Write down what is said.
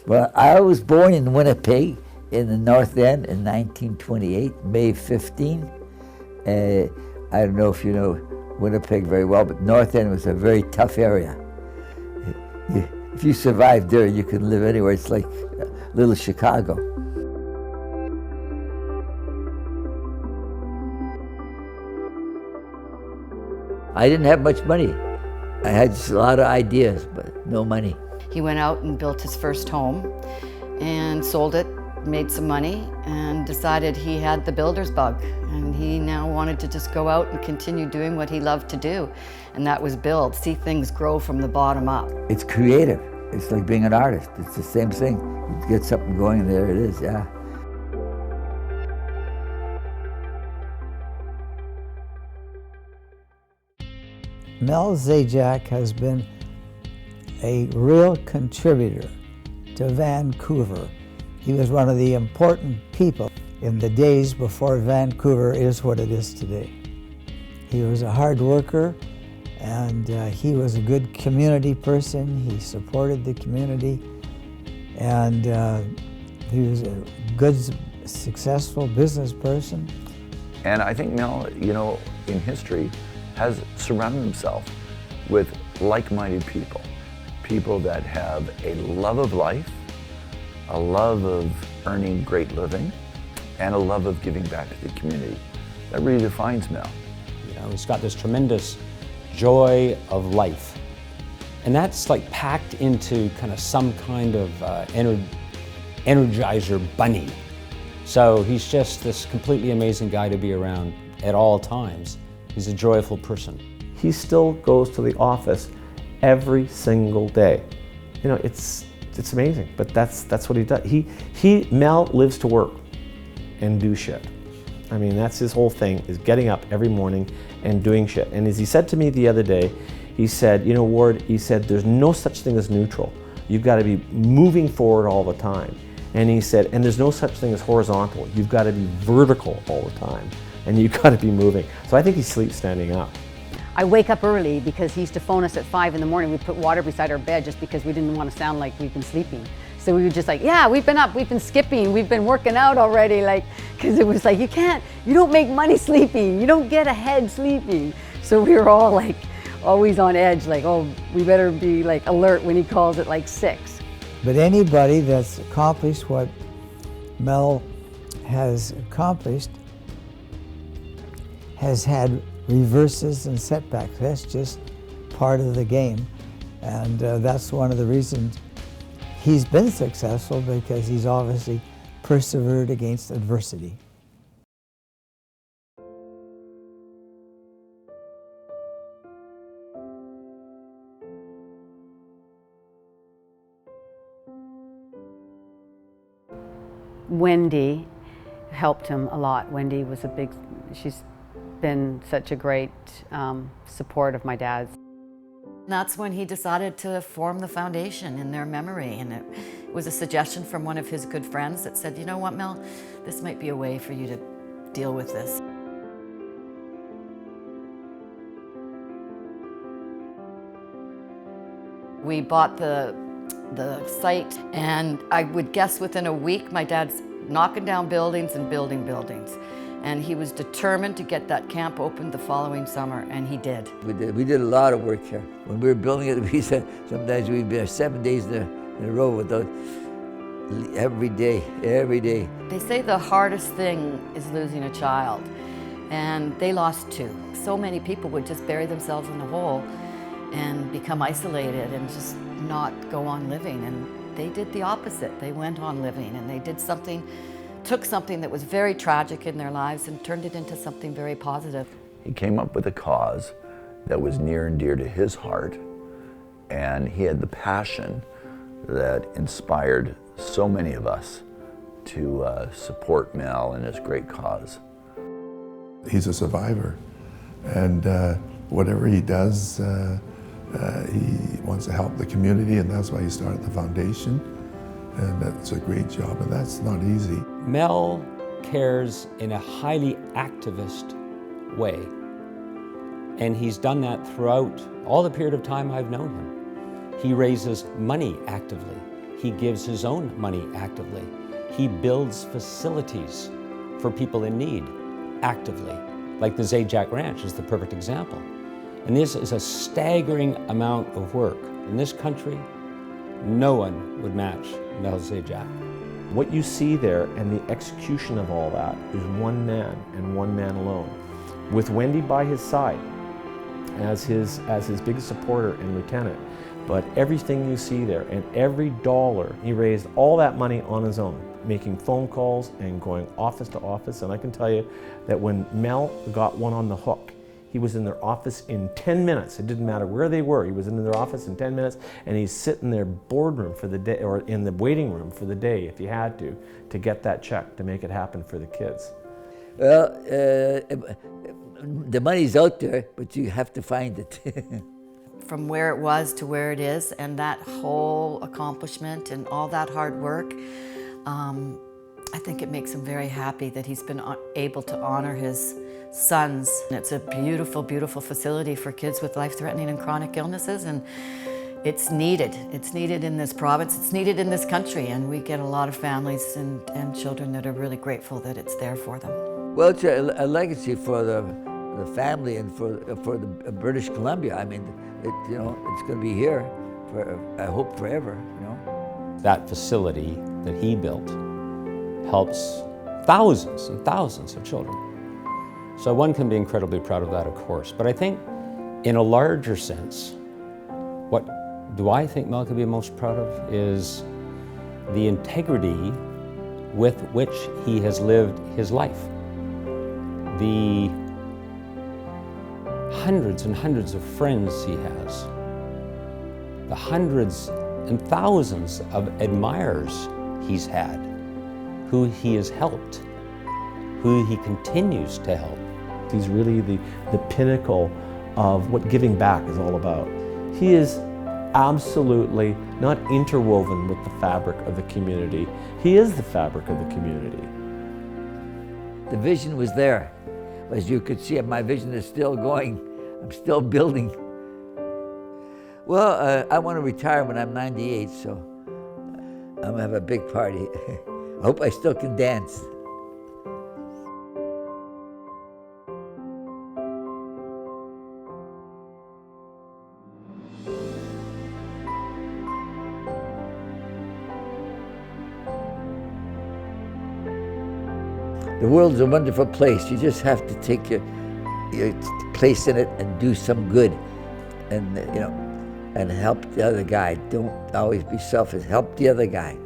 Well, I was born in Winnipeg in the North End in 1928, May 15. I don't know if you know Winnipeg very well, but North End was a very tough area. If you survive there, you can live anywhere. It's like little Chicago. I didn't have much money. I had just a lot of ideas, but no money. He went out and built his first home and sold it, made some money, and decided he had the builder's bug. And he now wanted to just go out and continue doing what he loved to do, and that was build, see things grow from the bottom up. It's creative. It's like being an artist. It's the same thing. You get something going, and there it is, yeah. Mel Zajac has been a real contributor to Vancouver. He was one of the important people in the days before Vancouver is what it is today. He was a hard worker, and he was a good community person. He supported the community, and he was a good, successful business person. And I think Mel, you know, in history, has surrounded himself with like-minded people. People that have a love of life, a love of earning great living, and a love of giving back to the community. That really defines Mel. You know, he's got this tremendous joy of life. And that's like packed into kind of some kind of energizer bunny. So he's just this completely amazing guy to be around at all times. He's a joyful person. He still goes to the office every single day. You know, it's amazing, but that's what he does. Mel lives to work and do shit. I mean, that's his whole thing, is getting up every morning and doing shit. And as he said to me the other day, he said, you know, Ward, he said, there's no such thing as neutral. You've got to be moving forward all the time. And he said, and there's no such thing as horizontal. You've got to be vertical all the time. And you've got to be moving. So I think he sleeps standing up. I wake up early because he used to phone us at 5 in the morning. We'd put water beside our bed just because we didn't want to sound like we've been sleeping. So we were just like, yeah, we've been up, we've been skipping, we've been working out already, like, because it was like, you don't make money sleeping, you don't get ahead sleeping. So we were all like, always on edge, like, oh, we better be like alert when he calls at like 6. But anybody that's accomplished what Mel has accomplished has had reverses and setbacks. That's just part of the game. And that's one of the reasons he's been successful, because he's obviously persevered against adversity. Wendy helped him a lot. Wendy was she's been such a great support of my dad's. That's when he decided to form the foundation in their memory, and it was a suggestion from one of his good friends that said, you know what, Mel, this might be a way for you to deal with this. We bought the site, and I would guess within a week my dad's knocking down buildings and building buildings. And he was determined to get that camp opened the following summer, and he did. We did a lot of work here. When we were building it, we said sometimes we'd be there 7 days in a row with those, every day. They say the hardest thing is losing a child, and they lost 2. So many people would just bury themselves in a hole and become isolated and just not go on living. And they did the opposite. They went on living, and they did took something that was very tragic in their lives and turned it into something very positive. He came up with a cause that was near and dear to his heart, and he had the passion that inspired so many of us to support Mel in his great cause. He's a survivor, and whatever he does, he wants to help the community, and that's why he started the foundation. And that's a great job, and that's not easy. Mel cares in a highly activist way. And he's done that throughout all the period of time I've known him. He raises money actively. he gives his own money actively. He builds facilities for people in need actively, like the Zajac Ranch is the perfect example. And this is a staggering amount of work. In this country, no one would match Mel Zajac. What you see there and the execution of all that is one man and one man alone, with Wendy by his side as his biggest supporter and lieutenant. But everything you see there and every dollar, he raised all that money on his own, making phone calls and going office to office. And I can tell you that when Mel got one on the hook, he was in their office in 10 minutes. It didn't matter where they were. He was in their office in 10 minutes, and he's sitting in their boardroom for the day, or in the waiting room for the day, if he had to get that check to make it happen for the kids. Well, the money's out there, but you have to find it. From where it was to where it is, and that whole accomplishment and all that hard work, I think it makes him very happy that he's been able to honor his sons. It's a beautiful, beautiful facility for kids with life-threatening and chronic illnesses, and it's needed. It's needed in this province, it's needed in this country, and we get a lot of families and children that are really grateful that it's there for them. Well, it's a legacy for the family and for the British Columbia. I mean, it's going to be here for, I hope, forever. That facility that he built helps thousands and thousands of children. So one can be incredibly proud of that, of course. But I think in a larger sense, what do I think Mel could be most proud of is the integrity with which he has lived his life. The hundreds and hundreds of friends he has, the hundreds and thousands of admirers he's had, who he has helped, who he continues to help. He's really the pinnacle of what giving back is all about. He is absolutely not interwoven with the fabric of the community. He is the fabric of the community. The vision was there. As you could see, my vision is still going. I'm still building. Well, I want to retire when I'm 98, so I'm going to have a big party. I hope I still can dance. The world's a wonderful place. You just have to take your place in it and do some good, and and help the other guy. Don't always be selfish. Help the other guy.